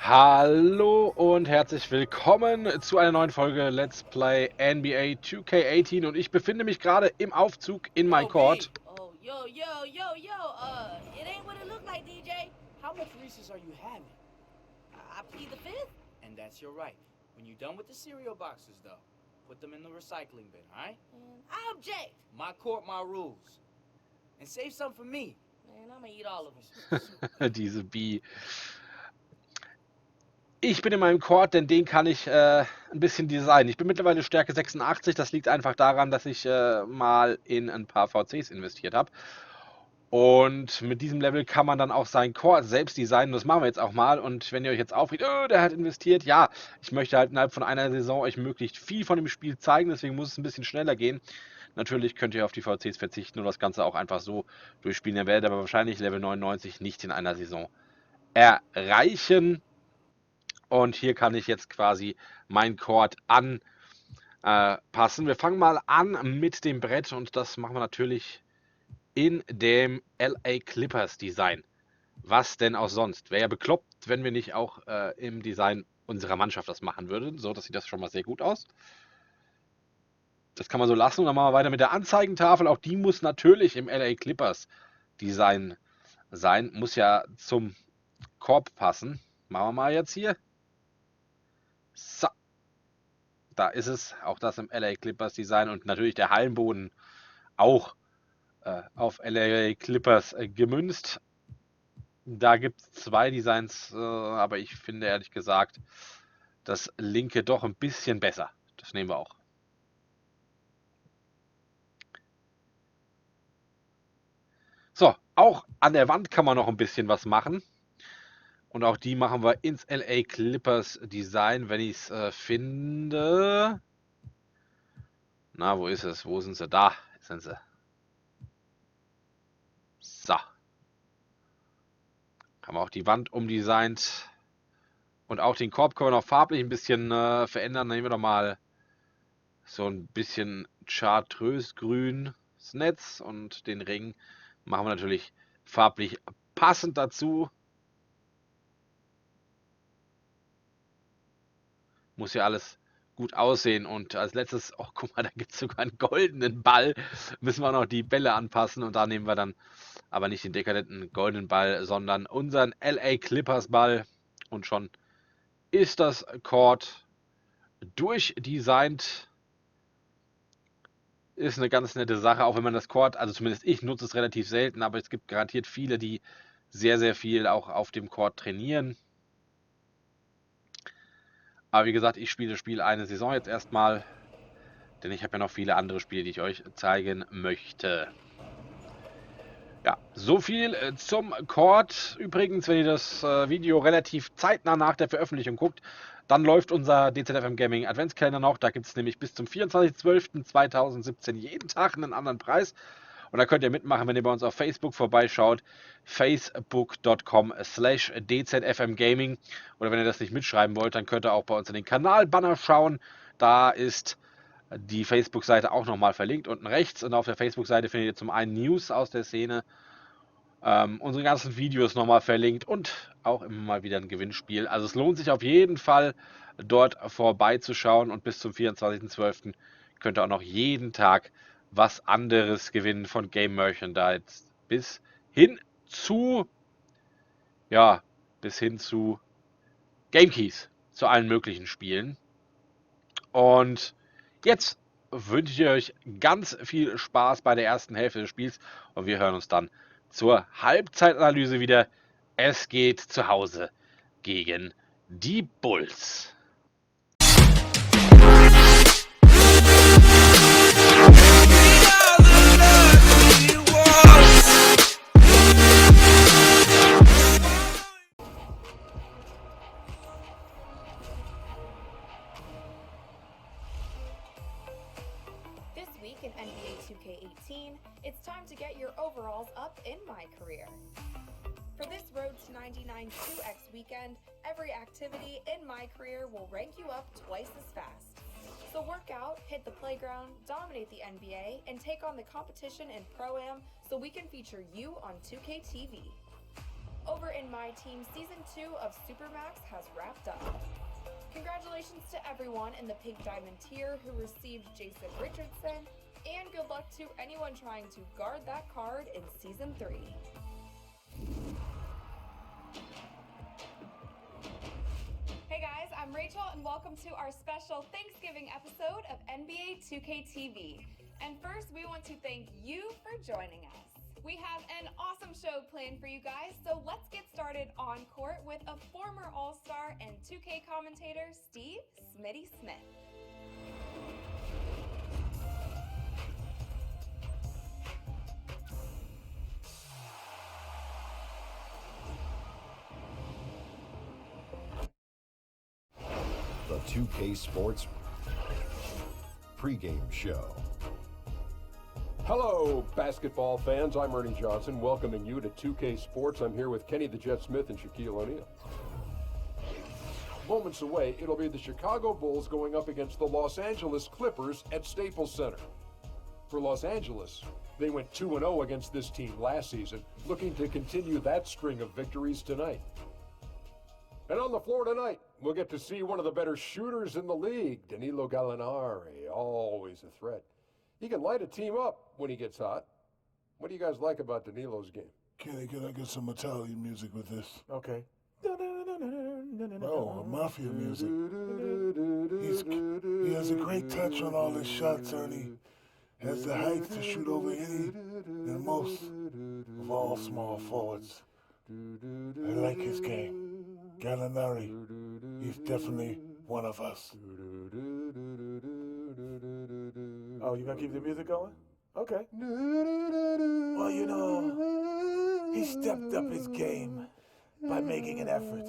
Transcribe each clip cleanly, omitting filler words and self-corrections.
Hallo und herzlich willkommen zu einer neuen Folge Let's Play NBA 2K18 und ich befinde mich gerade im Aufzug in mein Yo, Court. B. Oh, yo. It ain't what it look like, DJ. How much Reese's are you having? I plead the fifth. And that's your right. When you're done with the cereal boxes, though, put them in the recycling bin, alright? I object. My court, my rules. And save some for me. Man, I'm gonna eat all of them. Diese B. Ich bin in meinem Court, denn den kann ich ein bisschen designen. Ich bin mittlerweile Stärke 86, das liegt einfach daran, dass ich mal in ein paar VCs investiert habe. Und mit diesem Level kann man dann auch seinen Core selbst designen. Das machen wir jetzt auch mal. Und wenn ihr euch jetzt aufregt, oh, der hat investiert, ja, ich möchte halt innerhalb von einer Saison euch möglichst viel von dem Spiel zeigen. Deswegen muss es ein bisschen schneller gehen. Natürlich könnt ihr auf die VCs verzichten und das Ganze auch einfach so durchspielen. Ihr werdet aber wahrscheinlich Level 99 nicht in einer Saison erreichen. Und hier kann ich jetzt quasi mein Chord anpassen. Wir fangen mal an mit dem Brett und das machen wir natürlich in dem LA Clippers Design. Was denn auch sonst? Wäre ja bekloppt, wenn wir nicht auch im Design unserer Mannschaft das machen würden. So, das sieht das schon mal sehr gut aus. Das kann man so lassen. Und dann machen wir weiter mit der Anzeigentafel. Auch die muss natürlich im LA Clippers Design sein. Muss ja zum Korb passen. Machen wir mal jetzt hier. So. Da ist es. Auch das im LA Clippers Design. Und natürlich der Hallenboden auch auf LA Clippers gemünzt. Da gibt es zwei Designs, aber ich finde ehrlich gesagt das linke doch ein bisschen besser. Das nehmen wir auch. So, auch an der Wand kann man noch ein bisschen was machen. Und auch die machen wir ins LA Clippers Design, wenn ich es finde. Na, wo ist es? Wo sind sie? Da sind sie. So. Haben wir auch die Wand umdesignt. Und auch den Korb können wir noch farblich ein bisschen verändern. Dann nehmen wir doch mal so ein bisschen Chartreuse-grün das Netz und den Ring machen wir natürlich farblich passend dazu. Muss ja alles gut aussehen. Und als letztes, oh guck mal, da gibt es sogar einen goldenen Ball. Müssen wir noch die Bälle anpassen und da nehmen wir dann aber nicht den dekadenten goldenen Ball, sondern unseren LA Clippers Ball. Und schon ist das Court durchdesignt. Ist eine ganz nette Sache, auch wenn man das Court, also zumindest ich nutze es relativ selten, aber es gibt garantiert viele, die sehr, sehr viel auch auf dem Court trainieren. Aber wie gesagt, ich spiele das Spiel eine Saison jetzt erstmal, denn ich habe ja noch viele andere Spiele, die ich euch zeigen möchte. Ja, so viel zum Court. Übrigens, wenn ihr das Video relativ zeitnah nach der Veröffentlichung guckt, dann läuft unser DZFM Gaming Adventskalender noch. Da gibt es nämlich bis zum 24.12.2017 jeden Tag einen anderen Preis. Und da könnt ihr mitmachen, wenn ihr bei uns auf Facebook vorbeischaut. Facebook.com/dzfmgaming. Oder wenn ihr das nicht mitschreiben wollt, dann könnt ihr auch bei uns in den Kanalbanner schauen. Da ist die Facebook-Seite auch nochmal verlinkt, unten rechts. Und auf der Facebook-Seite findet ihr zum einen News aus der Szene, unsere ganzen Videos nochmal verlinkt und auch immer mal wieder ein Gewinnspiel. Also es lohnt sich auf jeden Fall, dort vorbeizuschauen. Und bis zum 24.12. könnt ihr auch noch jeden Tag was anderes gewinnen, von Game Merchandise bis hin zu, ja, bis hin zu Game Keys, zu allen möglichen Spielen. Und jetzt wünsche ich euch ganz viel Spaß bei der ersten Hälfte des Spiels und wir hören uns dann zur Halbzeitanalyse wieder. Es geht zu Hause gegen die Bulls. This week in NBA 2K18, it's time to get your overalls up in my career. For this Road to 99 2X weekend, every activity in my career will rank you up twice as fast. So work out, hit the playground, dominate the NBA, and take on the competition in Pro-Am so we can feature you on 2K TV. Over in my team, Season 2 of Supermax has wrapped up. Congratulations to everyone in the Pink Diamond tier who received Jason Richardson, and good luck to anyone trying to guard that card in Season 3. Hey guys, I'm Rachel and welcome to our special Thanksgiving episode of NBA 2K TV. And first, we want to thank you for joining us. We have an awesome show planned for you guys, so let's get started on court with a former All-Star and 2K commentator, Steve Smitty Smith. The 2K Sports pregame show. Hello, basketball fans. I'm Ernie Johnson, welcoming you to 2K Sports. I'm here with Kenny the Jet Smith and Shaquille O'Neal. Moments away, it'll be the Chicago Bulls going up against the Los Angeles Clippers at Staples Center. For Los Angeles, they went 2-0 against this team last season, looking to continue that string of victories tonight. And on the floor tonight, we'll get to see one of the better shooters in the league, Danilo Gallinari, always a threat. He can light a team up when he gets hot. What do you guys like about Danilo's game? Kenny, can I get some Italian music with this? Okay. Oh, mafia music. He has a great touch on all his shots, Ernie. Has the height to shoot over any and most of all small forwards. I like his game. Gallinari, he's definitely one of us. Oh, you gonna keep the music going? Okay. Well, you know, he stepped up his game by making an effort.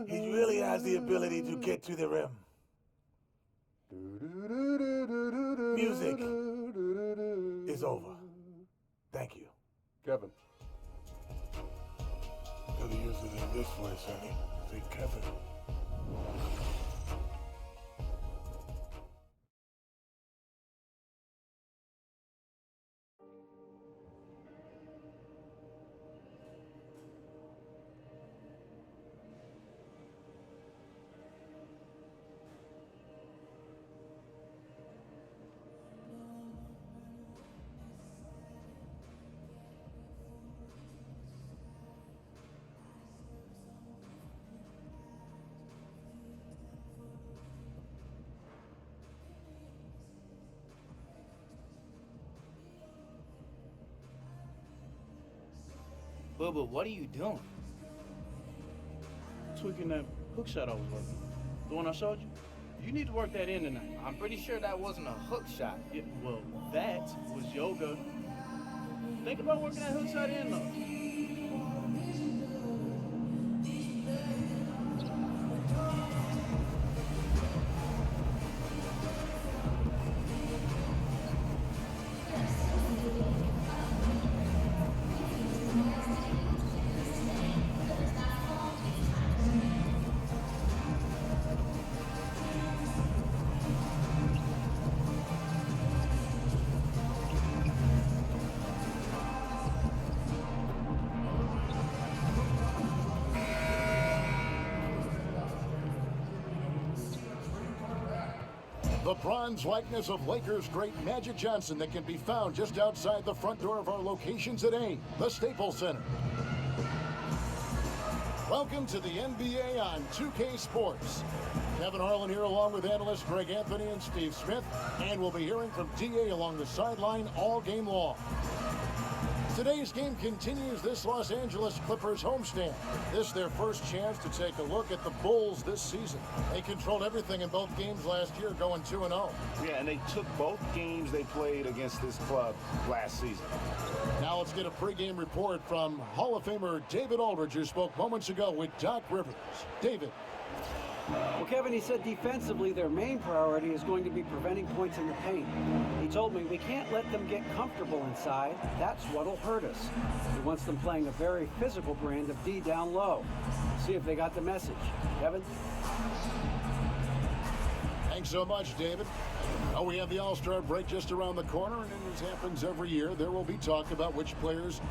He really has the ability to get to the rim. Music is over. Thank you. Kevin. Gotta use it in this voice, honey. Say Kevin. Bubba, what are you doing? Tweaking that hook shot I was working. The one I showed you? You need to work that in tonight. I'm pretty sure that wasn't a hook shot. Yeah, well, that was yoga. Think about working that hook shot in, though. The bronze likeness of Lakers great Magic Johnson that can be found just outside the front door of our locations at AIM, the Staples Center. Welcome to the NBA on 2K Sports. Kevin Harlan here along with analysts Greg Anthony and Steve Smith, and we'll be hearing from DA along the sideline all game long. Today's game continues this Los Angeles Clippers homestand. This their first chance to take a look at the Bulls this season. They controlled everything in both games last year, going 2-0. Yeah, and they took both games they played against this club last season. Now let's get a pregame report from Hall of Famer David Aldridge, who spoke moments ago with Doc Rivers. David. Well, Kevin, he said defensively their main priority is going to be preventing points in the paint. He told me we can't let them get comfortable inside. That's what'll hurt us. He wants them playing a very physical brand of D down low. See if they got the message. Kevin? Thanks so much, David. Oh, we have the All-Star break just around the corner, and as happens every year, there will be talk about which players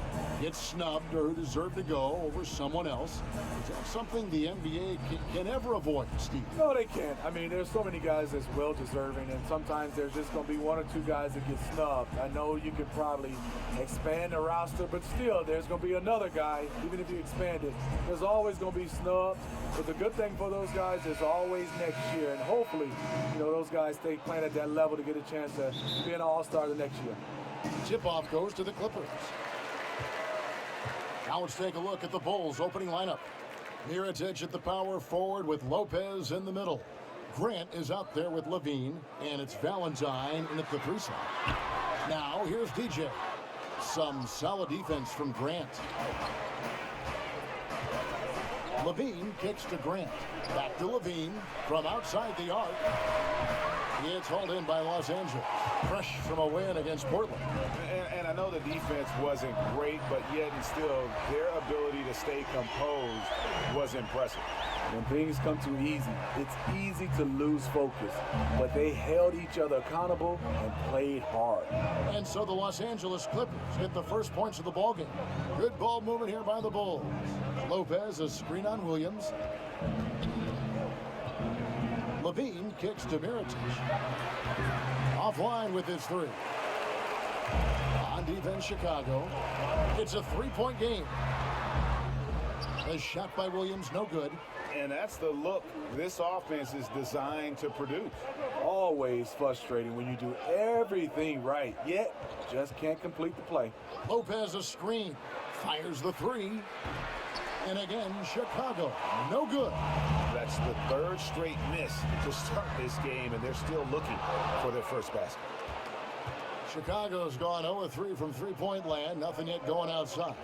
get snubbed or who deserve to go over someone else. Is that something the NBA can ever avoid, Steve? No, they can't. I mean, there's so many guys that's well-deserving, and sometimes there's just going to be one or two guys that get snubbed. I know you could probably expand the roster, but still, there's going to be another guy, even if you expand it, there's always going to be snubbed. But the good thing for those guys is always next year, and hopefully, those guys stay playing at that level to get a chance to be an all-star the next year. Tip-off goes to the Clippers. Now let's take a look at the Bulls' opening lineup. Mirotic at the power forward with Lopez in the middle. Grant is out there with Levine, and it's Valentine in at the 3 slot. Now here's DJ. Some solid defense from Grant. Levine kicks to Grant. Back to Levine from outside the arc. It's hauled in by Los Angeles. Fresh from a win against Portland. And I know the defense wasn't great, but yet and still, their ability to stay composed was impressive. When things come too easy, it's easy to lose focus. But they held each other accountable and played hard. And so the Los Angeles Clippers hit the first points of the ballgame. Good ball movement here by the Bulls. Lopez, a screen on Williams. Levine kicks to Mirotic. Offline with his 3. On defense, Chicago. It's a 3-point game. A shot by Williams, no good. And that's the look this offense is designed to produce. Always frustrating when you do everything right, yet just can't complete the play. Lopez a screen. Fires the 3. And again, Chicago, no good. That's the 3rd straight miss to start this game, and they're still looking for their first basket. Chicago's gone 0-3 from three-point land. Nothing yet going outside.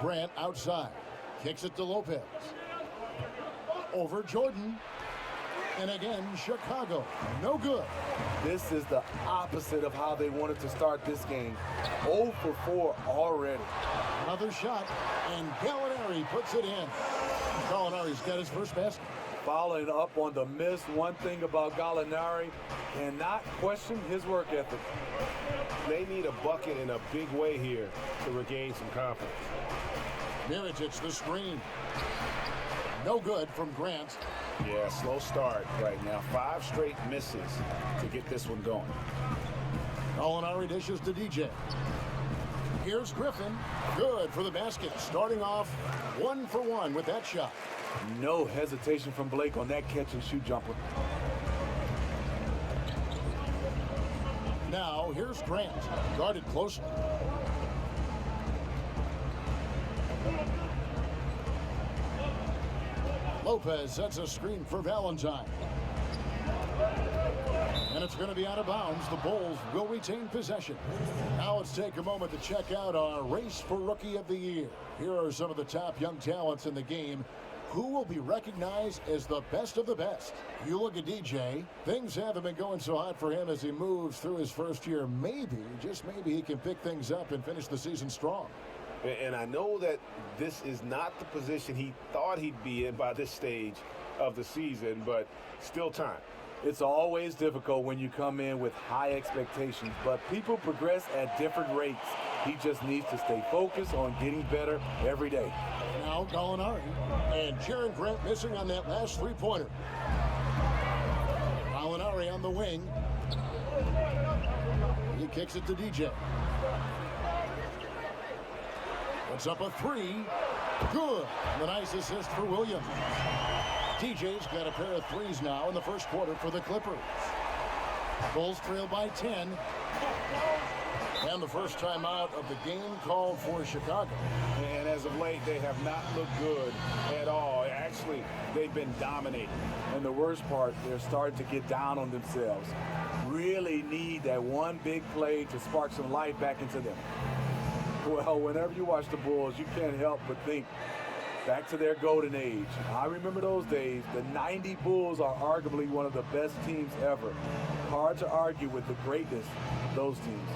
Grant outside. Kicks it to Lopez. Over Jordan. And again, Chicago, no good. This is the opposite of how they wanted to start this game. 0 for 4 already. Another shot, and Gallinari puts it in. Gallinari's got his first basket. Following up on the miss, one thing about Gallinari, cannot question his work ethic. They need a bucket in a big way here to regain some confidence. Mirotic the screen. No good from Grant. Yeah, slow start right now. 5 straight misses to get this one going. Gallinari dishes to DJ. Here's Griffin. Good for the basket. Starting off 1 for 1 with that shot. No hesitation from Blake on that catch and shoot jumper. Now here's Grant. Guarded closely. Lopez sets a screen for Valentine. And it's going to be out of bounds. The Bulls will retain possession. Now let's take a moment to check out our race for Rookie of the Year. Here are some of the top young talents in the game. Who will be recognized as the best of the best? You look at DJ. Things haven't been going so hot for him as he moves through his first year. Maybe, just maybe, he can pick things up and finish the season strong. And I know that this is not the position he thought he'd be in by this stage of the season, but still time. It's always difficult when you come in with high expectations, but people progress at different rates. He just needs to stay focused on getting better every day. Now Gallinari and Jaren Grant missing on that last three-pointer. Gallinari on the wing. He kicks it to DJ. Puts up a 3. Good. The nice assist for Williams. DJ's got a pair of 3s now in the first quarter for the Clippers. Bulls trail by 10. And the first time out of the game called for Chicago. And as of late, they have not looked good at all. Actually, they've been dominating. And the worst part, they're starting to get down on themselves. Really need that one big play to spark some life back into them. Well, whenever you watch the Bulls, you can't help but think back to their golden age. I remember those days. The 90 Bulls are arguably one of the best teams ever. Hard to argue with the greatness of those teams.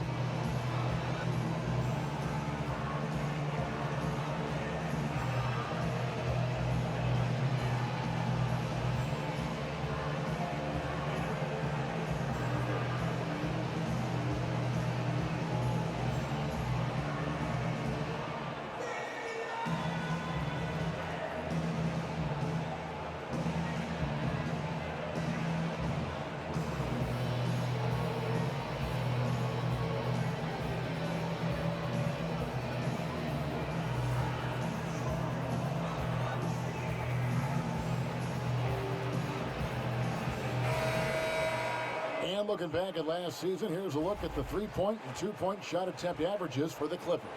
And looking back at last season, here's a look at the 3-point and 2-point shot attempt averages for the Clippers.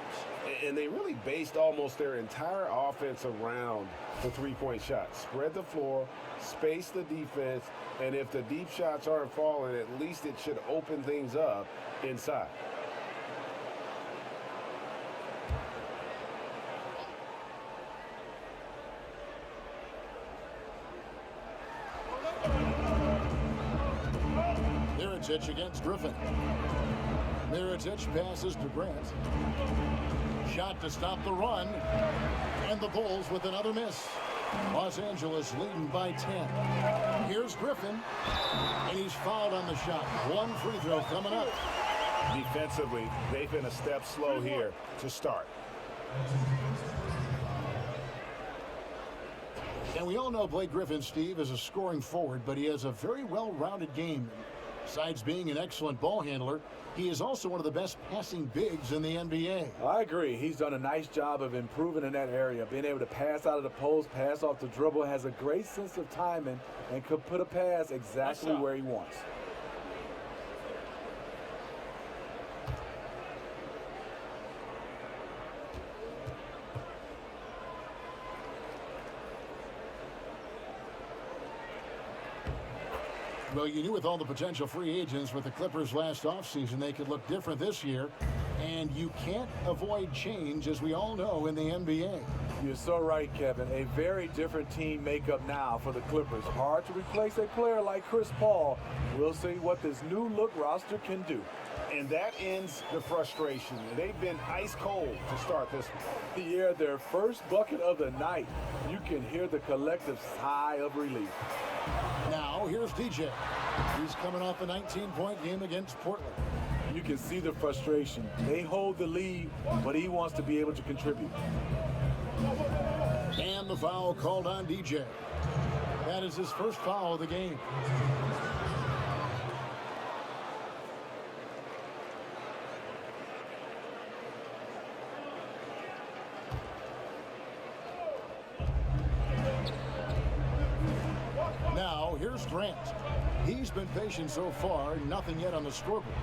And they really based almost their entire offense around the 3-point shot. Spread the floor, space the defense, and if the deep shots aren't falling, at least it should open things up inside. Mirotic against Griffin. Mirotic passes to Grant. Shot to stop the run. And the Bulls with another miss. Los Angeles leading by 10. Here's Griffin. And he's fouled on the shot. One free throw coming up. Defensively, they've been a step slow here to start. And we all know Blake Griffin, Steve, is a scoring forward, but he has a very well-rounded game. Besides being an excellent ball handler, he is also one of the best passing bigs in the NBA. I agree. He's done a nice job of improving in that area. Being able to pass out of the post, pass off the dribble, has a great sense of timing, and could put a pass exactly where he wants. Well, you knew with all the potential free agents with the Clippers last offseason, they could look different this year. And you can't avoid change, as we all know, in the NBA. You're so right, Kevin. A very different team makeup now for the Clippers. Hard to replace a player like Chris Paul. We'll see what this new look roster can do. And that ends the frustration. They've been ice cold to start this one. Yeah, their first bucket of the night. You can hear the collective sigh of relief. Now, here's DJ. He's coming off a 19-point game against Portland. You can see the frustration. They hold the lead, but he wants to be able to contribute. And the foul called on DJ. That is his first foul of the game. Now, here's Grant. He's been patient so far, nothing yet on the scoreboard.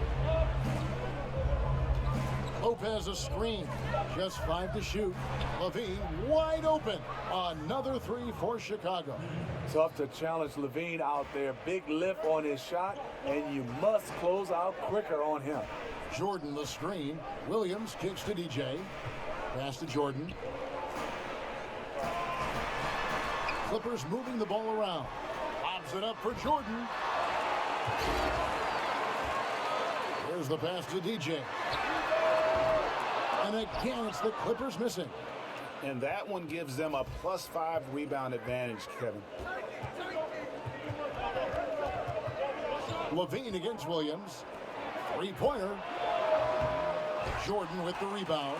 Lopez a screen, just 5 to shoot. Levine wide open. Another 3 for Chicago. Tough to challenge Levine out there. Big lift on his shot, and you must close out quicker on him. Jordan the screen. Williams kicks to DJ. Pass to Jordan. Clippers moving the ball around. Lobs it up for Jordan. Here's the pass to DJ. And again, it's the Clippers missing. And that one gives them a +5 rebound advantage, Kevin. Levine against Williams. 3-pointer. Jordan with the rebound.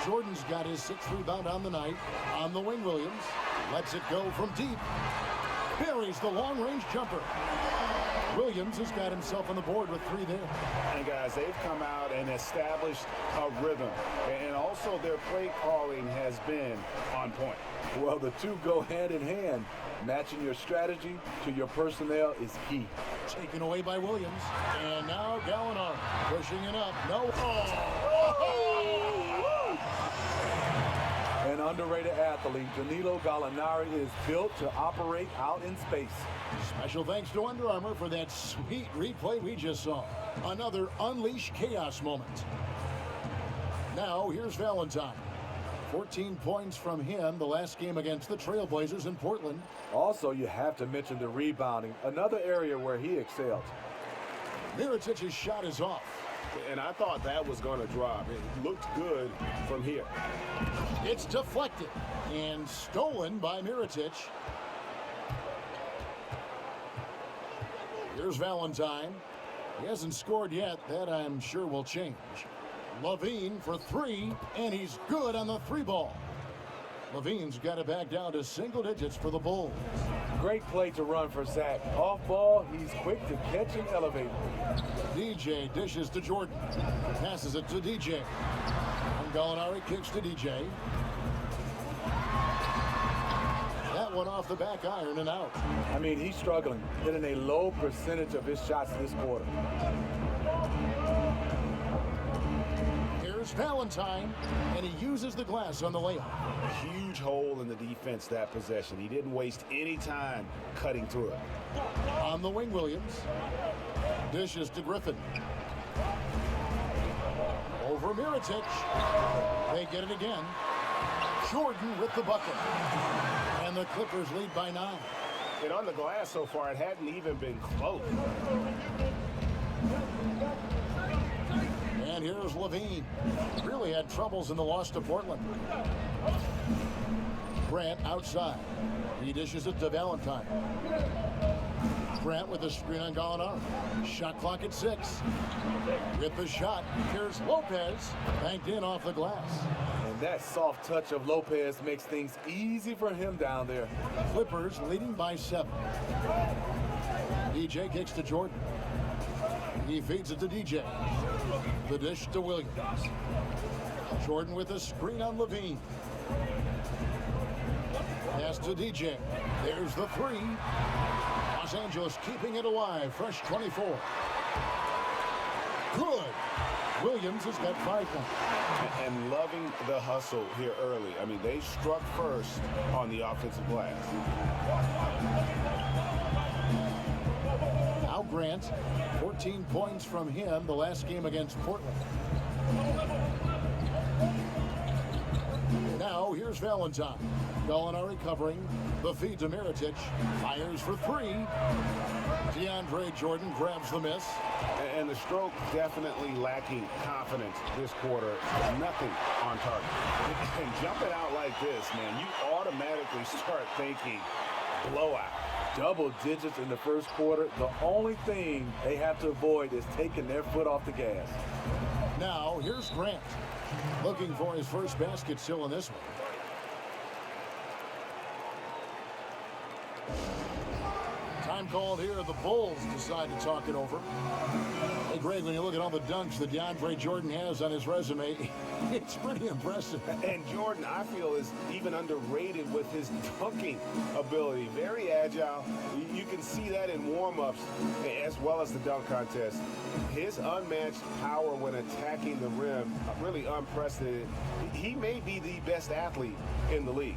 Jordan's got his 6th rebound on the night. On the wing, Williams lets it go from deep. Buries the long-range jumper. Williams has got himself on the board with 3 there. And guys, they've come out and established a rhythm. And also their play calling has been on point. Well, the two go hand in hand. Matching your strategy to your personnel is key. Taken away by Williams. And now Gallinari pushing it up. No. An underrated athlete, Danilo Gallinari is built to operate out in space. Special thanks to Under Armour for that sweet replay we just saw. Another Unleash Chaos moment. Now, here's Valentine. 14 points from him the last game against the Trailblazers in Portland. Also, you have to mention the rebounding, another area where he excelled. Mirotic's shot is off. And I thought that was going to drop. It looked good from here. It's deflected and stolen by Mirotic. Here's Valentine. He hasn't scored yet. That I'm sure will change. Levine for 3, and he's good on the 3-ball. Levine's got it back down to single digits for the Bulls. Great play to run for Zach. Off ball, he's quick to catch and elevate. DJ dishes to Jordan. Passes it to DJ. And Gallinari kicks to DJ. That one off the back iron and out. I mean, he's struggling, hitting a low percentage of his shots this quarter. Here's Valentine, and he uses the glass on the layup. Huge hole in the defense that possession. He didn't waste any time cutting through it. On the wing, Williams. Dishes to Griffin. Over Mirotic. They get it again. Jordan with the bucket. And the Clippers lead by 9. And on the glass so far, it hadn't even been close. And here's Levine. Really had troubles in the loss to Portland. Grant outside. He dishes it to Valentine. Grant with the screen on Gallinari. Shot clock at 6. With the shot, here's Lopez. Banked in off the glass. And that soft touch of Lopez makes things easy for him down there. Clippers leading by 7. DJ kicks to Jordan. He feeds it to DJ. The dish to Williams. Jordan with a screen on Levine. Pass to DJ. There's the 3. Los Angeles keeping it alive. Fresh 24. Good. Williams has got 5 points. And loving the hustle here early. I mean, they struck first on the offensive glass. Now Grant, 14 points from him the last game against Portland. Now here's Valentine. Gallinari covering. The feed to Mirotic. Fires for 3. DeAndre Jordan grabs the miss. And the stroke definitely lacking confidence this quarter. Nothing on target. And jumping out like this, man, you automatically start thinking blowout. Double digits in the first quarter. The only thing they have to avoid is taking their foot off the gas. Now here's Grant. Looking for his first basket still in this one. Time called here. The Bulls decide to talk it over. Hey, Greg, when you look at all the dunks that DeAndre Jordan has on his resume, it's pretty impressive. And Jordan, I feel, is even underrated with his dunking ability. Very agile. You can see that in warm-ups as well as the dunk contest. His unmatched power when attacking the rim, really unprecedented. He may be the best athlete in the league.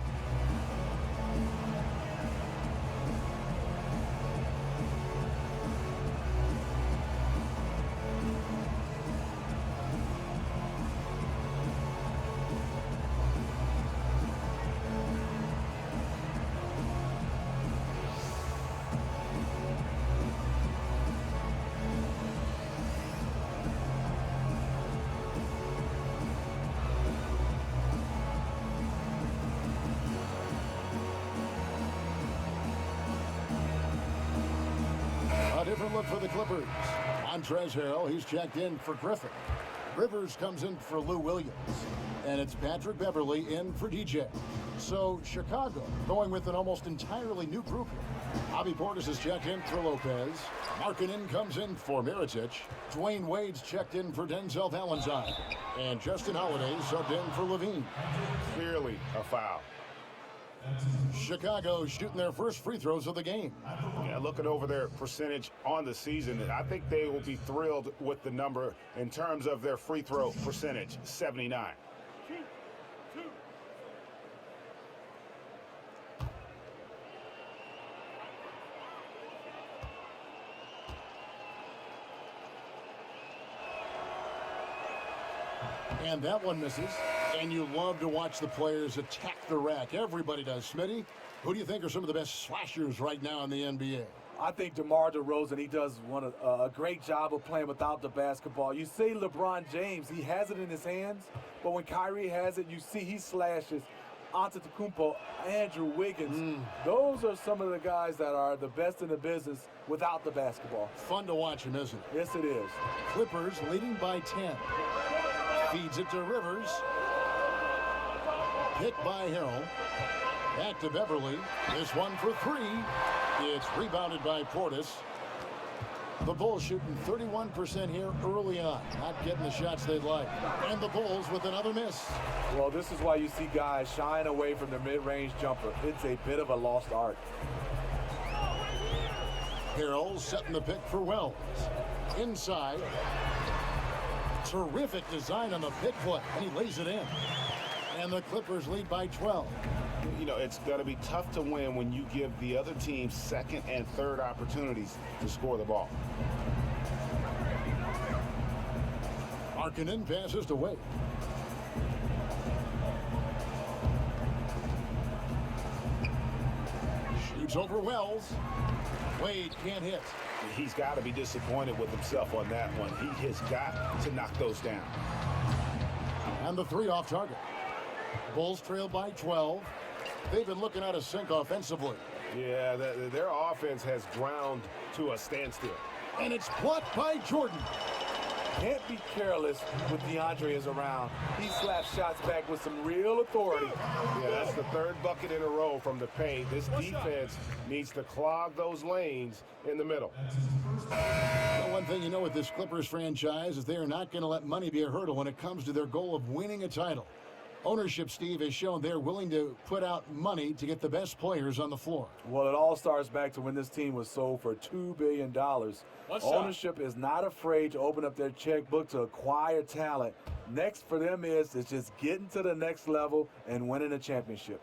Different look for the Clippers. Montrezl Harrell, he's checked in for Griffin. Rivers comes in for Lou Williams. And it's Patrick Beverly in for DJ. So Chicago going with an almost entirely new group here. Bobby Portis is checked in for Lopez. Markkanen comes in for Mirotic. Dwayne Wade's checked in for Denzel Valentine. And Justin Holiday subbed in for Levine. Clearly a foul. Chicago shooting their first free throws of the game. Yeah, looking over their percentage on the season, I think they will be thrilled with the number in terms of their free throw percentage, 79. And that one misses. And you love to watch the players attack the rack. Everybody does. Smitty, who do you think are some of the best slashers right now in the NBA? I think DeMar DeRozan, he does a great job of playing without the basketball. You see LeBron James, he has it in his hands, but when Kyrie has it, you see he slashes. Antetokounmpo, Andrew Wiggins. Those are some of the guys that are the best in the business without the basketball. Fun to watch him, isn't it? Yes, it is. Clippers leading by 10. Feeds it to Rivers. Hit by Harrell. Back to Beverly. This one for 3. It's rebounded by Portis. The Bulls shooting 31% here early on, not getting the shots they'd like. And the Bulls with another miss. Well, this is why you see guys shying away from the mid-range jumper. It's a bit of a lost art. Harrell setting the pick for Wells. Inside. Terrific design on the pick play, and he lays it in. And the Clippers lead by 12. You know, it's going to be tough to win when you give the other team second and third opportunities to score the ball. Markkanen passes to Wade. Shoots over Wells. Wade can't hit. He's got to be disappointed with himself on that one. He has got to knock those down. And the three off target. Bulls trail by 12. They've been looking out of sync offensively. Yeah, their offense has ground to a standstill. And it's blocked by Jordan. Can't be careless when DeAndre is around. He slaps shots back with some real authority. Yeah, that's the third bucket in a row from the paint. This defense needs to clog those lanes in the middle. Well, one thing you know with this Clippers franchise is they are not going to let money be a hurdle when it comes to their goal of winning a title. Ownership, Steve, has shown they're willing to put out money to get the best players on the floor. Well, it all starts back to when this team was sold for $2 billion. Ownership is not afraid to open up their checkbook to acquire talent. Next for them is just getting to the next level and winning a championship.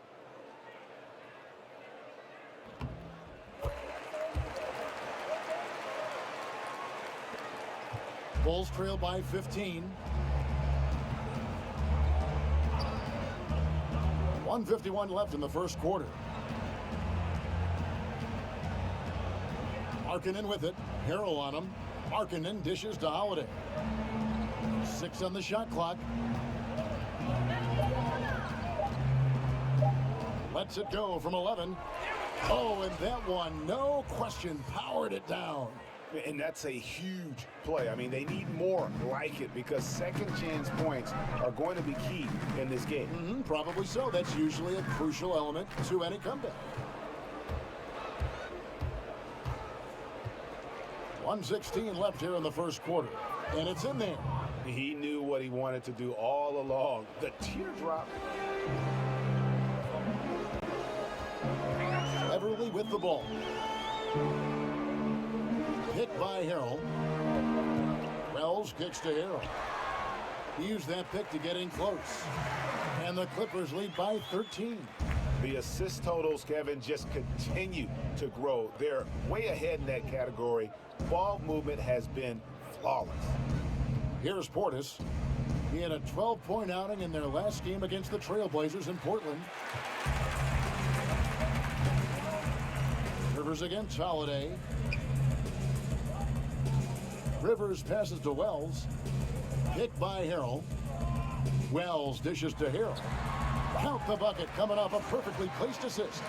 Bulls trail by 15. 1:51 left in the first quarter. Markkanen with it. Harrell on him. Markkanen dishes to Holiday. 6 on the shot clock. Lets it go from 11. Oh, and that one, no question, powered it down. And that's a huge play. I mean, they need more like it because second chance points are going to be key in this game. Probably so. That's usually a crucial element to any comeback. 1:16 left here in the first quarter. And it's in there. He knew what he wanted to do all along. The teardrop. Everly with the ball. Pick by Harrell. Wells kicks to Harrell. He used that pick to get in close. And the Clippers lead by 13. The assist totals, Kevin, just continue to grow. They're way ahead in that category. Ball movement has been flawless. Here's Portis. He had a 12-point outing in their last game against the Trailblazers in Portland. Rivers against Holiday. Rivers passes to Wells. Pick by Harrell. Wells dishes to Harrell. Count the bucket coming off a perfectly placed assist.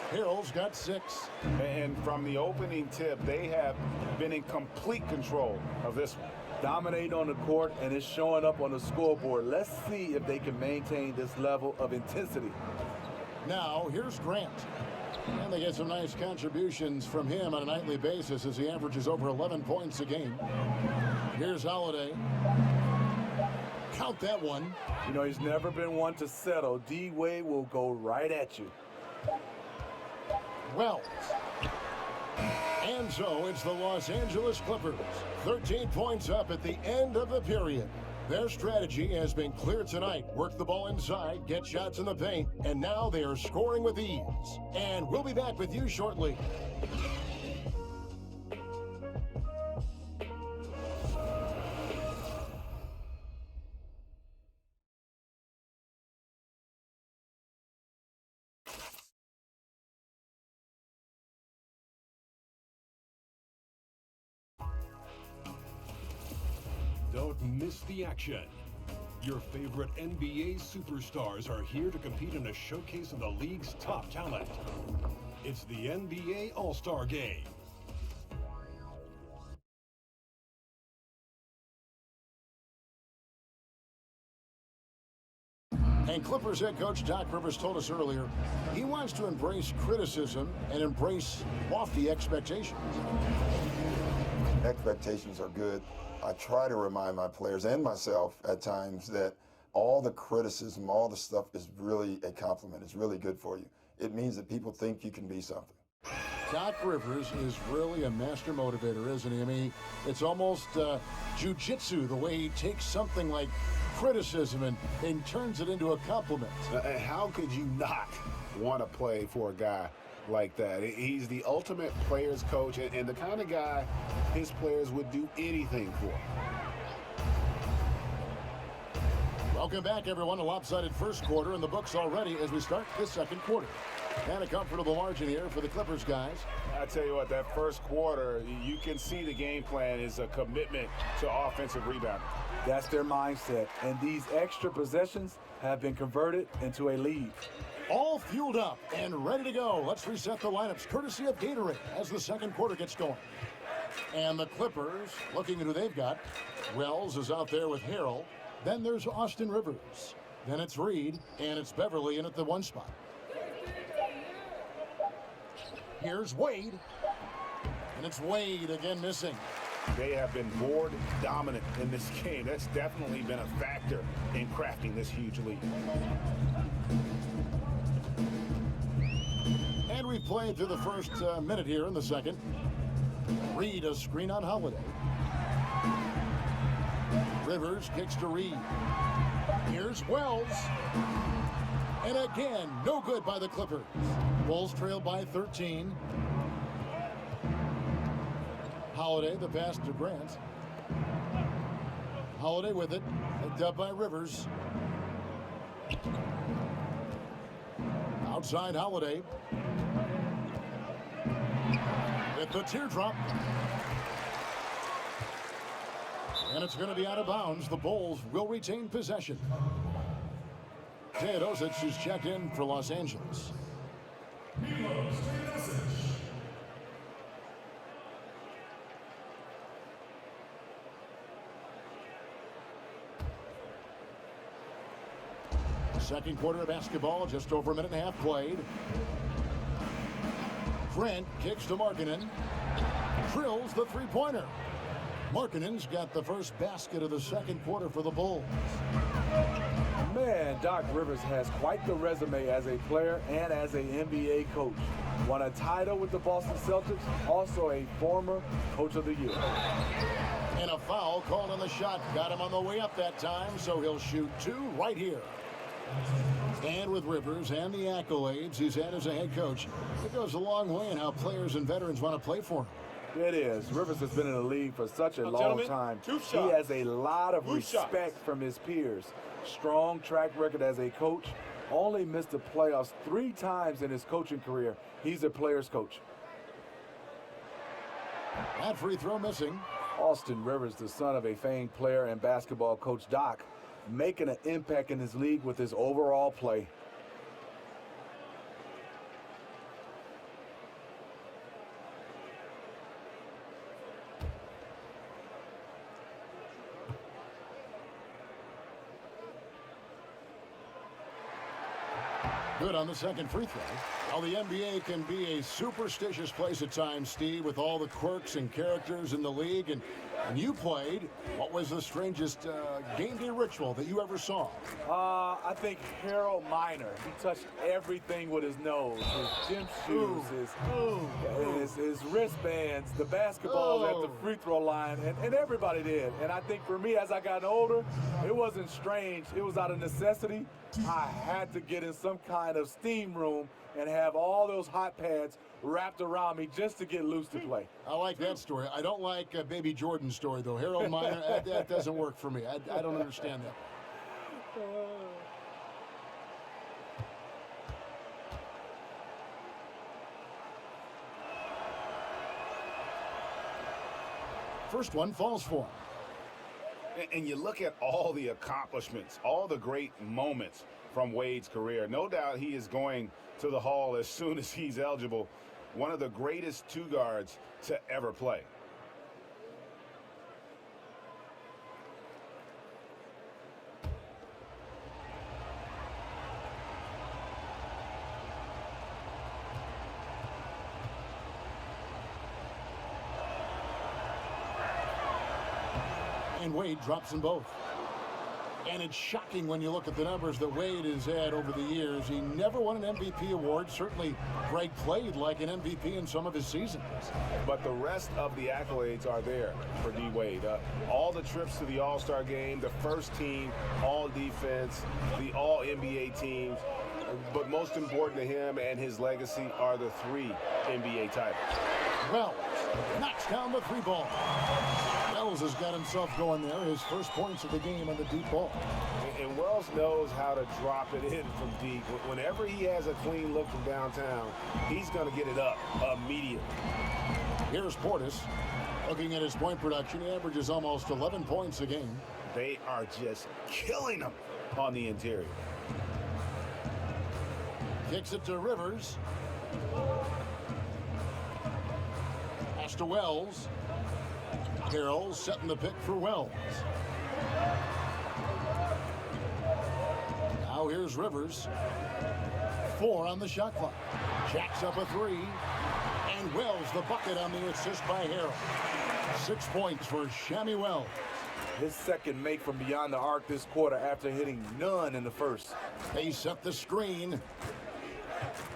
Harrell's got 6. And from the opening tip, they have been in complete control of this one. Dominating on the court, and it's showing up on the scoreboard. Let's see if they can maintain this level of intensity. Now, here's Grant. And they get some nice contributions from him on a nightly basis as he averages over 11 points a game. Here's Holiday. Count that one. You know, he's never been one to settle. D-Wade will go right at you. Wells. And so it's the Los Angeles Clippers. 13 points up at the end of the period. Their strategy has been clear tonight. Work the ball inside, get shots in the paint, and now they are scoring with ease. And we'll be back with you shortly. Don't miss the action. Your favorite NBA superstars are here to compete in a showcase of the league's top talent. It's the NBA All-Star Game. And Clippers head coach Doc Rivers told us earlier, he wants to embrace criticism and embrace lofty expectations. expectations are good. I try to remind my players and myself at times that all the criticism, all the stuff is really a compliment. It's really good for you. It means that people think you can be something. Doc Rivers is really a master motivator, isn't he? I mean, it's almost jiu-jitsu, the way he takes something like criticism and turns it into a compliment. How could you not want to play for a guy like that? He's the ultimate player's coach and the kind of guy his players would do anything for. Welcome back, everyone. A lopsided first quarter in the books already as we start this second quarter. And a comfortable margin here for the Clippers, guys. I tell you what, that first quarter, you can see the game plan is a commitment to offensive rebounding. That's their mindset, and these extra possessions have been converted into a lead. All fueled up and ready to go. Let's reset the lineups courtesy of Gatorade as the second quarter gets going. And the Clippers, looking at who they've got. Wells is out there with Harrell. Then there's Austin Rivers. Then it's Reed, and it's Beverly in at the one spot. Here's Wade. And it's Wade again missing. They have been board dominant in this game. That's definitely been a factor in crafting this huge lead. And we've played through the first minute here in the second. Reed a screen on Holiday. Rivers kicks to Reed. Here's Wells. And again, no good by the Clippers. Bulls trail by 13. Holiday, the pass to Grant. Holiday with it. Picked up by Rivers. Outside Holiday. With the teardrop. And it's going to be out of bounds. The Bulls will retain possession. Teodosic is checked in for Los Angeles. Second quarter of basketball, just over a minute and a half played. Grant kicks to Markkanen. Drills the three-pointer. Markkanen's got the first basket of the second quarter for the Bulls. Man, Doc Rivers has quite the resume as a player and as an NBA coach. Won a title with the Boston Celtics, also a former Coach of the Year. And a foul called on the shot. Got him on the way up that time, so he'll shoot two right here. And with Rivers and the accolades he's had as a head coach, it goes a long way in how players and veterans want to play for him. It is. Rivers has been in the league for such a long time. He has a lot of respect from his peers. Strong track record as a coach. Only missed the playoffs 3 times in his coaching career. He's a player's coach. That free throw missing. Austin Rivers, the son of a famed player and basketball coach Doc, making an impact in his league with his overall play. Good on the second free throw. Well, the NBA can be a superstitious place at times, Steve, with all the quirks and characters in the league. And you played. What was the strangest game day ritual that you ever saw? I think Harold Miner. He touched everything with his nose. His gym shoes, his wristbands, the basketballs at the free throw line, and everybody did. And I think for me, as I got older, it wasn't strange. It was out of necessity. I had to get in some kind of steam room and have all those hot pads wrapped around me just to get loose to play. I like that story. I don't like Baby Jordan's story, though. Harold Miner, that doesn't work for me. I don't understand that. First one falls for him. And you look at all the accomplishments, all the great moments from Wade's career. No doubt he is going to the Hall as soon as he's eligible. One of the greatest two guards to ever play. and Wade drops them both. And it's shocking when you look at the numbers that Wade has had over the years. He never won an MVP award. Certainly, Greg played like an MVP in some of his seasons. But the rest of the accolades are there for D. Wade. All the trips to the All-Star game, the first team, all defense, the all NBA teams. But most important to him and his legacy are the 3 NBA titles. Wells knocks down the 3 ball. Wells has got himself going there. His first points of the game on the deep ball. And Wells knows how to drop it in from deep. Whenever he has a clean look from downtown, he's going to get it up immediately. Here's Portis. Looking at his point production, he averages almost 11 points a game. They are just killing him on the interior. Kicks it to Rivers. Pass to Wells. Carroll setting the pick for Wells. Now here's Rivers. 4 on the shot clock. Jacks up a 3. And Wells the bucket on the assist by Harrell. 6 points for Shammy Wells. His second make from beyond the arc this quarter after hitting none in the first. They set the screen.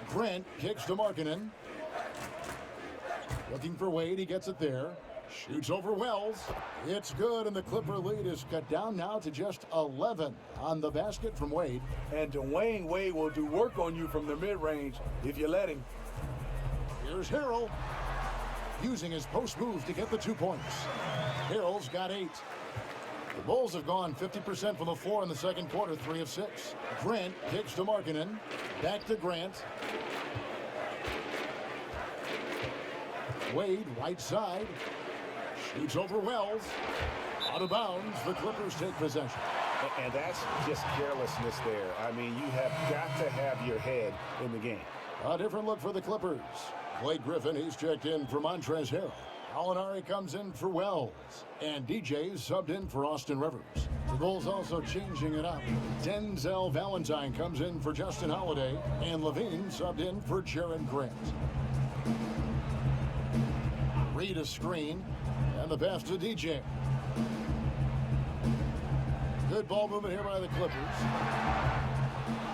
Grant kicks to Markkanen. Looking for Wade, he gets it there. Shoots over Wells. It's good, and the Clipper lead is cut down now to just 11 on the basket from Wade. And Dwayne Wade will do work on you from the mid-range if you let him. Here's Harrell, using his post move to get the 2 points. Harrell's got 8. The Bulls have gone 50% from the floor in the second quarter, 3 of 6. Grant kicks to Markkanen. Back to Grant. Wade, right side. Shoots over Wells. Out of bounds, the Clippers take possession. And that's just carelessness there. I mean, you have got to have your head in the game. A different look for the Clippers. Blake Griffin, he's checked in for Montrezl Harrell. Alinari comes in for Wells. And DJ's subbed in for Austin Rivers. The Bulls also changing it up. Denzel Valentine comes in for Justin Holiday. And Levine subbed in for Jared Grant. Reed a screen. And the pass to DJ. Good ball movement here by the Clippers.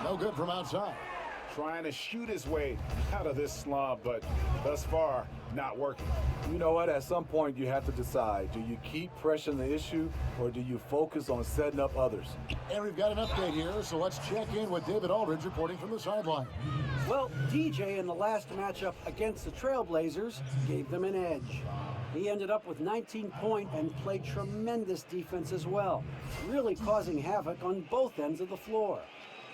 No good from outside. Trying to shoot his way out of this slump, but thus far, not working. You know what? At some point, you have to decide. Do you keep pressing the issue, or do you focus on setting up others? And we've got an update here, so let's check in with David Aldridge reporting from the sideline. Well, DJ in the last matchup against the Trailblazers gave them an edge. He ended up with 19 points and played tremendous defense as well, really causing havoc on both ends of the floor.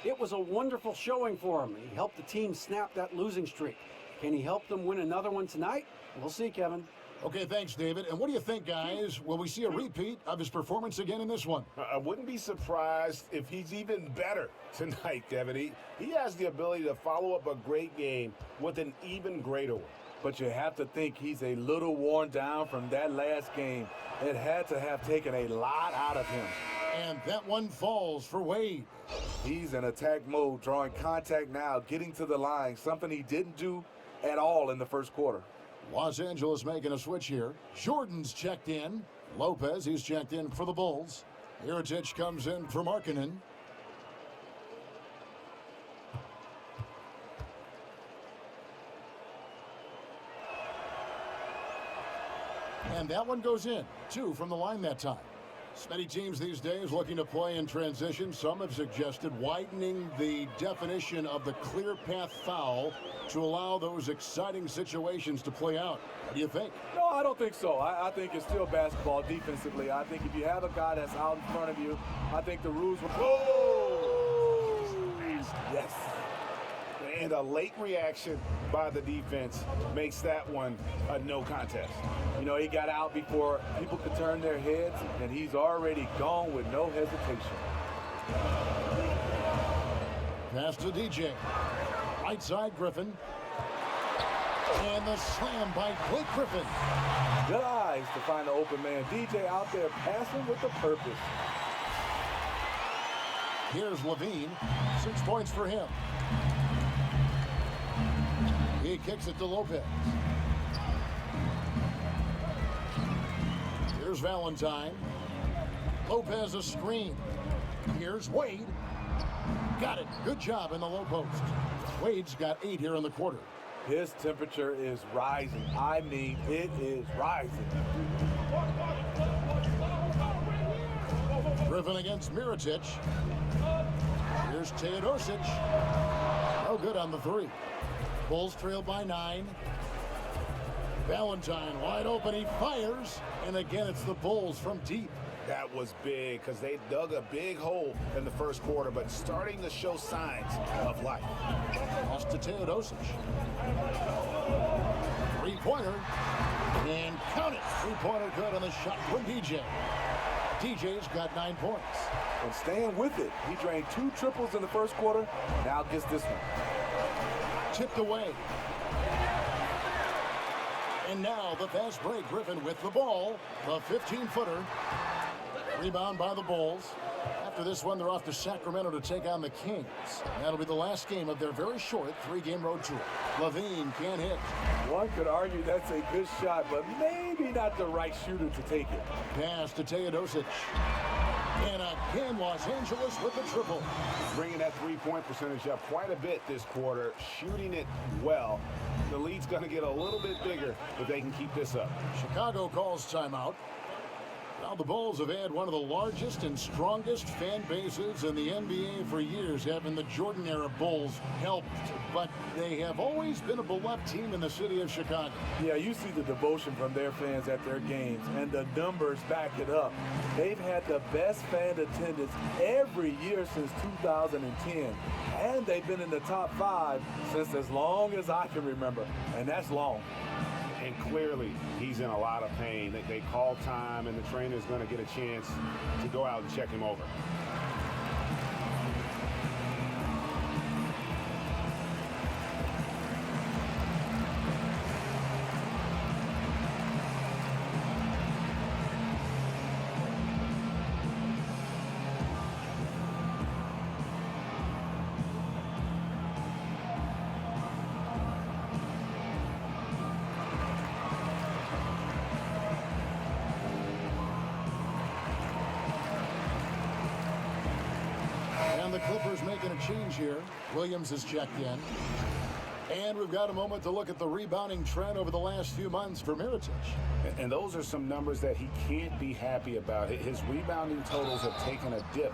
It was a wonderful showing for him. He helped the team snap that losing streak. Can he help them win another one tonight? We'll see, Kevin. Okay, thanks, David. And what do you think, guys? Will we see a repeat of his performance again in this one? I wouldn't be surprised if he's even better tonight, Kevin. He has the ability to follow up a great game with an even greater one. But you have to think he's a little worn down from that last game. It had to have taken a lot out of him. And that one falls for Wade. He's in attack mode, drawing contact now, getting to the line, something he didn't do at all in the first quarter. Los Angeles making a switch here. Jordan's checked in. Lopez, he's checked in for the Bulls. Mirotic comes in for Markkanen. And that one goes in. 2 from the line that time. Many teams these days looking to play in transition. Some have suggested widening the definition of the clear path foul to allow those exciting situations to play out. What do you think? No, I don't think so. I think it's still basketball defensively. I think if you have a guy that's out in front of you, I think the rules will... Oh! Yes. And a late reaction by the defense makes that one a no contest. You know, he got out before people could turn their heads, and he's already gone with no hesitation. Pass to DJ. Right side, Griffin. And the slam by Blake Griffin. Good eyes to find the open man. DJ out there passing with a purpose. Here's Levine. 6 points for him. He kicks it to Lopez. Here's Valentine. Lopez a screen. Here's Wade. Got it. Good job in the low post. Wade's got 8 here in the quarter. His temperature is rising. I mean, it is rising. Griffin against Mirotic. Here's Teodosic. No good on the 3. Bulls trail by 9. Valentine wide open. He fires. And again, it's the Bulls from deep. That was big because they dug a big hole in the first quarter, but starting to show signs of life. Lost to Teodosic. 3-pointer. And count it. 3-pointer good on the shot from DJ. DJ's got 9 points. And staying with it, he drained 2 triples in the first quarter. Now gets this one. Tipped away. And now the fast break. Griffin with the ball. The 15-footer. Rebound by the Bulls. After this one, they're off to Sacramento to take on the Kings. That'll be the last game of their very short 3-game road tour. Levine can't hit. One could argue that's a good shot, but maybe not the right shooter to take it. Pass to Teodosic. And again, Los Angeles with the triple. Bringing that 3-point percentage up quite a bit this quarter, shooting it well. The lead's going to get a little bit bigger if they can keep this up. Chicago calls timeout. Now the Bulls have had one of the largest and strongest fan bases in the NBA for years, having the Jordan-era Bulls helped, but they have always been a beloved team in the city of Chicago. Yeah, you see the devotion from their fans at their games, and the numbers back it up. They've had the best fan attendance every year since 2010, and they've been in the top 5 since as long as I can remember, and that's long. And clearly, he's in a lot of pain. They call time, and the trainer's going to get a chance to go out and check him over. The Clippers making a change here. Williams is checked in. And we've got a moment to look at the rebounding trend over the last few months for Mirotic. And those are some numbers that he can't be happy about. His rebounding totals have taken a dip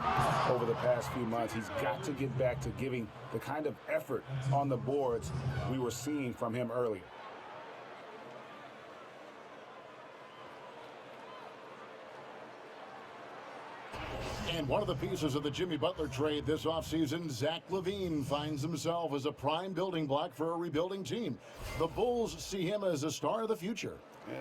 over the past few months. He's got to get back to giving the kind of effort on the boards we were seeing from him earlier. And one of the pieces of the Jimmy Butler trade this offseason, Zach LaVine finds himself as a prime building block for a rebuilding team. The Bulls see him as a star of the future.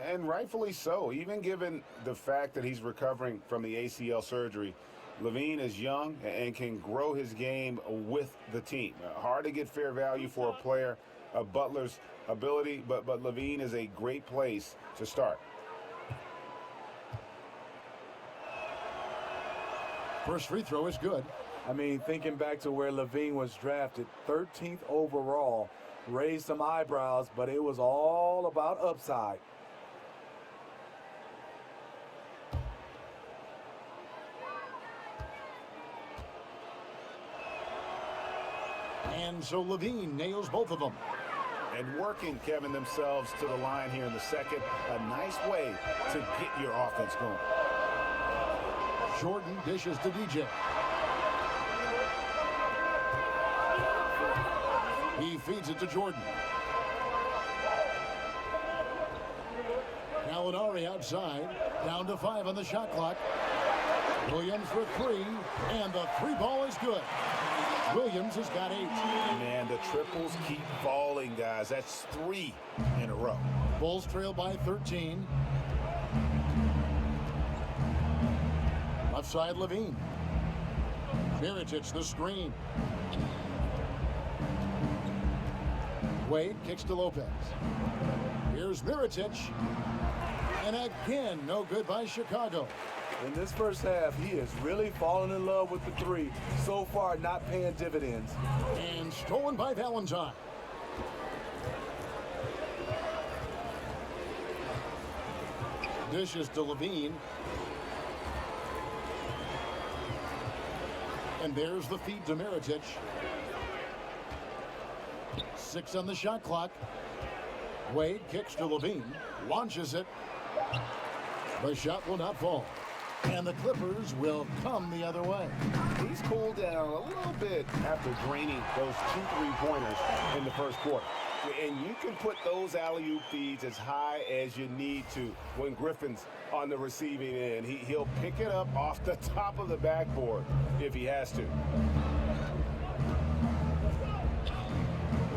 And rightfully so, even given the fact that he's recovering from the ACL surgery. LaVine is young and can grow his game with the team. Hard to get fair value for a player of Butler's ability, but LaVine is a great place to start. First free throw is good. I mean, thinking back to where LaVine was drafted, 13th overall, raised some eyebrows, but it was all about upside. And so LaVine nails both of them. And working, Kevin, themselves to the line here in the second. A nice way to get your offense going. Jordan dishes to DJ. He feeds it to Jordan. Gallinari outside. Down to 5 on the shot clock. Williams for 3. And the 3 ball is good. Williams has got 8. Man, the triples keep falling, guys. That's 3 in a row. Bulls trail by 13. Left side, LaVine. Mirotic, the screen. Wade kicks to Lopez. Here's Mirotic. And again, no good by Chicago. In this first half, he is really falling in love with the 3. So far, not paying dividends. And stolen by Valentine. Dishes to LaVine. And there's the feed to Mirotic. 6 on the shot clock. Wade kicks to Levine, launches it. The shot will not fall. And the Clippers will come the other way. He's cooled down a little bit after draining those 2 3-pointers in the first quarter. And you can put those alley-oop feeds as high as you need to when Griffin's on the receiving end. He'll pick it up off the top of the backboard if he has to.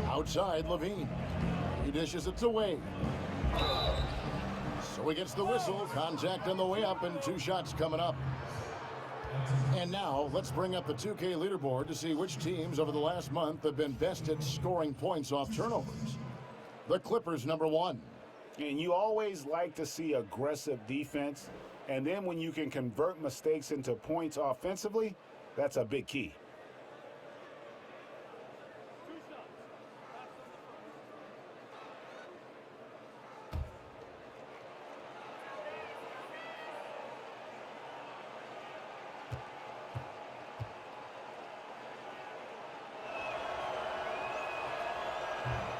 Outside, Levine. He dishes it to Wade. So he gets the whistle. Contact on the way up and 2 shots coming up. And now let's bring up the 2K leaderboard to see which teams over the last month have been best at scoring points off turnovers. The Clippers, number 1. And you always like to see aggressive defense. And then when you can convert mistakes into points offensively, that's a big key.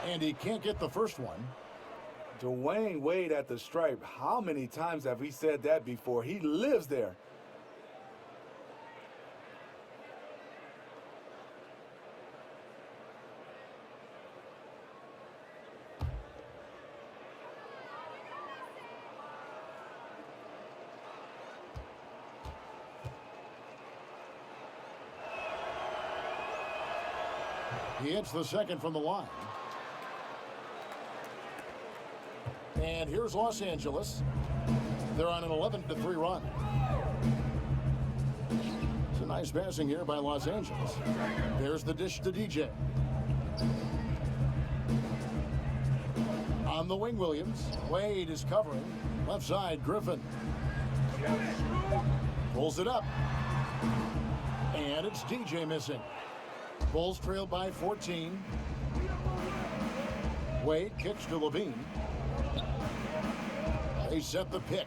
And he can't get the first one. Dwayne Wade at the stripe. How many times have we said that before? He lives there. He hits the second from the line. And here's Los Angeles. They're on an 11-3 run. It's a nice passing here by Los Angeles. There's the dish to DJ. On the wing, Williams. Wade is covering. Left side, Griffin. Pulls it up. And it's DJ missing. Bulls trailed by 14. Wade kicks to Levine. They set the pick.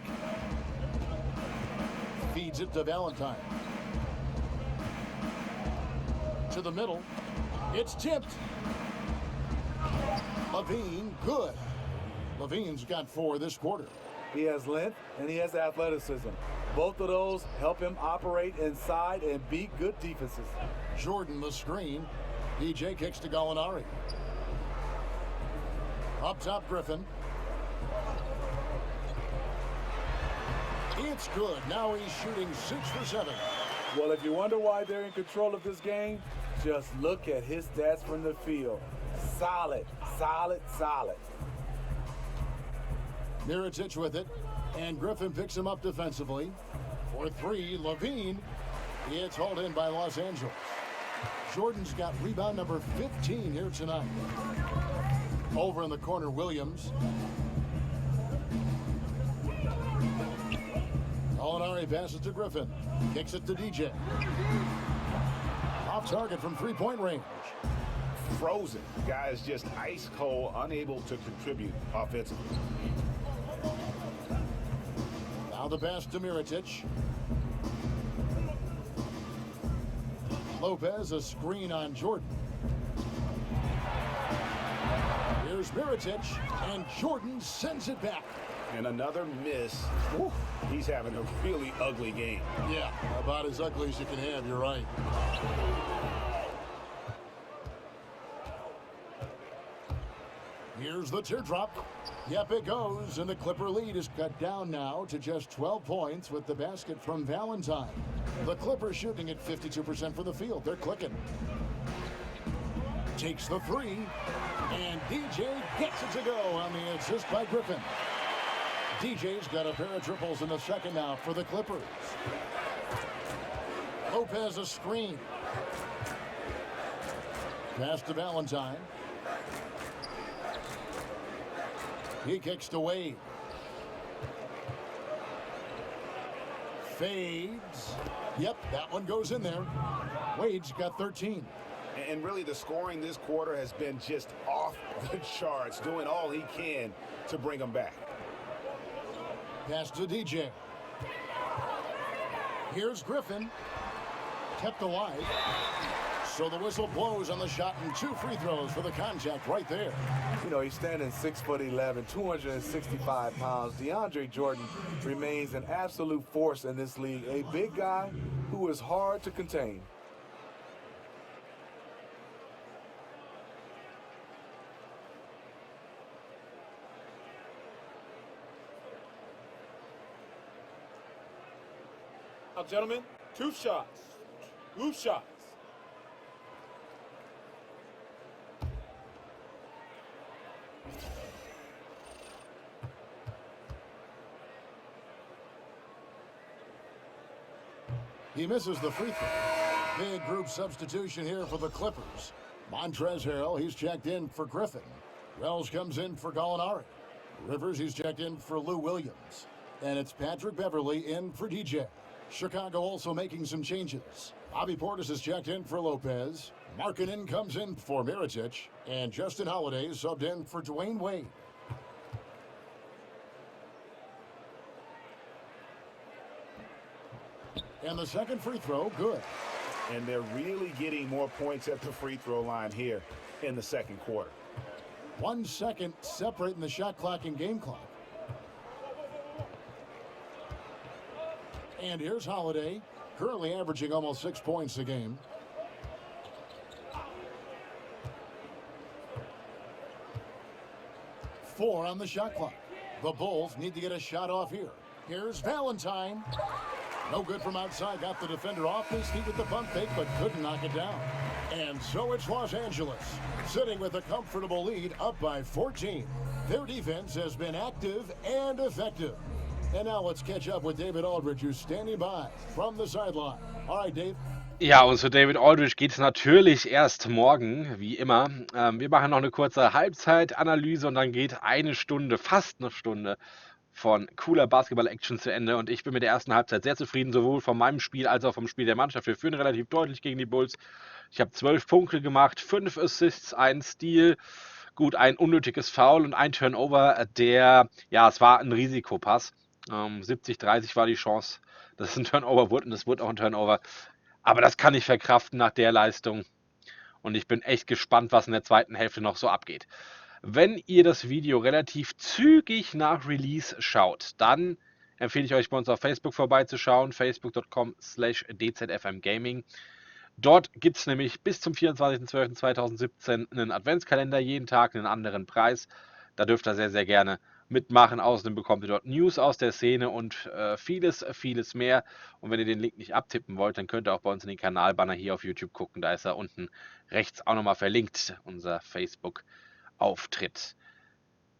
Feeds it to Valentine. To the middle. It's tipped. Levine, good. Levine's got 4 this quarter. He has length and he has athleticism. Both of those help him operate inside and beat good defenses. Jordan the screen. DJ kicks to Gallinari. Up top, Griffin. It's good. Now he's shooting 6 for 7. Well, if you wonder why they're in control of this game, just look at his stats from the field. Solid, solid, solid. Mirotic with it, and Griffin picks him up defensively. For 3, Levine. It's hauled in by Los Angeles. Jordan's got rebound number 15 here tonight. Over in the corner, Williams. Gallinari passes to Griffin. Kicks it to DJ. Off target from 3-point range. Frozen. Guys just ice cold, unable to contribute offensively. Now the pass to Mirotic. Lopez, a screen on Jordan. Here's Mirotic, and Jordan sends it back. And another miss. Whew. He's having a really ugly game. Yeah, about as ugly as you can have, you're right. Here's the teardrop. Yep, it goes, and the Clipper lead is cut down now to just 12 points with the basket from Valentine. The Clippers shooting at 52% from the field. They're clicking. Takes the 3, and DJ gets it to go on the assist by Griffin. DJ's got a pair of triples in the second now for the Clippers. Lopez a screen. Pass to Valentine. He kicks to Wade. Fades. Yep, that one goes in there. Wade's got 13. And really the scoring this quarter has been just off the charts, doing all he can to bring them back. Pass to DJ. Here's Griffin. kept alive. So the whistle blows on the shot and 2 free throws for the contact right there. You know, he's standing 6'11", 265 pounds. DeAndre Jordan remains an absolute force in this league, a big guy who is hard to contain. Now, gentlemen, 2 shots. 2 shots. He misses the free throw. Big group substitution here for the Clippers. Montrezl Harrell, he's checked in for Griffin. Wells comes in for Gallinari. Rivers, he's checked in for Lou Williams. And it's Patrick Beverly in for DJ. Chicago also making some changes. Bobby Portis is checked in for Lopez. Markkanen comes in for Mirotic. And Justin Holiday subbed in for Dwayne Wade. And the second free throw, good. And they're really getting more points at the free throw line here in the second quarter. 1 second separating the shot clock and game clock. And here's Holiday, currently averaging almost 6 points a game. Four on the shot clock. The Bulls need to get a shot off here. Here's Valentine. No good from outside. Got the defender off his feet with the pump fake, but couldn't knock it down. And so it's Los Angeles, sitting with a comfortable lead, up by 14. Their defense has been active and effective. And now let's catch up with David Aldridge, who's standing by from the sideline. All right, Dave. Ja, und zu David Aldridge geht es natürlich erst morgen, wie immer. Wir machen noch eine kurze Halbzeitanalyse und dann geht eine Stunde, fast eine Stunde von cooler Basketball-Action zu Ende. Und ich bin mit der ersten Halbzeit sehr zufrieden, sowohl von meinem Spiel als auch vom Spiel der Mannschaft. Wir führen relativ deutlich gegen die Bulls. Ich habe 12 Punkte gemacht, 5 Assists, 1 Steal. Gut, ein unnötiges Foul und ein Turnover, es war ein Risikopass. 70-30 war die Chance, dass es ein Turnover wurde und es wurde auch ein Turnover. Aber das kann ich verkraften nach der Leistung. Und ich bin echt gespannt, was in der zweiten Hälfte noch so abgeht. Wenn ihr das Video relativ zügig nach Release schaut, dann empfehle ich euch, bei uns auf Facebook vorbeizuschauen. facebook.com/dzfmgaming. Dort gibt es nämlich bis zum 24.12.2017 einen Adventskalender, jeden Tag einen anderen Preis. Da dürft ihr sehr, sehr gerne mitmachen. Außerdem bekommt ihr dort News aus der Szene und vieles, vieles mehr. Und wenn ihr den Link nicht abtippen wollt, dann könnt ihr auch bei uns in den Kanalbanner hier auf YouTube gucken. Da ist er unten rechts auch nochmal verlinkt, unser Facebook-Auftritt.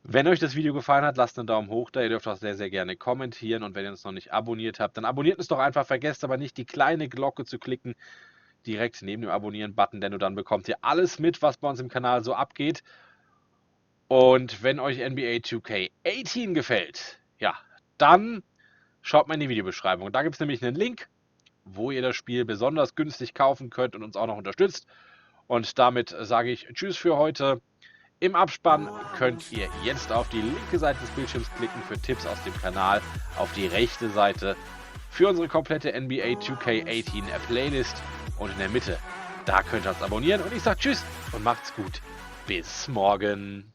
Wenn euch das Video gefallen hat, lasst einen Daumen hoch da. Ihr dürft auch sehr, sehr gerne kommentieren. Und wenn ihr uns noch nicht abonniert habt, dann abonniert uns doch einfach. Vergesst aber nicht, die kleine Glocke zu klicken, direkt neben dem Abonnieren-Button, denn dann bekommt ihr alles mit, was bei uns im Kanal so abgeht. Und wenn euch NBA 2K18 gefällt, ja, dann schaut mal in die Videobeschreibung. Da gibt es nämlich einen Link, wo ihr das Spiel besonders günstig kaufen könnt und uns auch noch unterstützt. Und damit sage ich Tschüss für heute. Im Abspann könnt ihr jetzt auf die linke Seite des Bildschirms klicken für Tipps aus dem Kanal, auf die rechte Seite für unsere komplette NBA 2K18 Playlist und in der Mitte, da könnt ihr uns abonnieren. Und ich sage Tschüss und macht's gut. Bis morgen.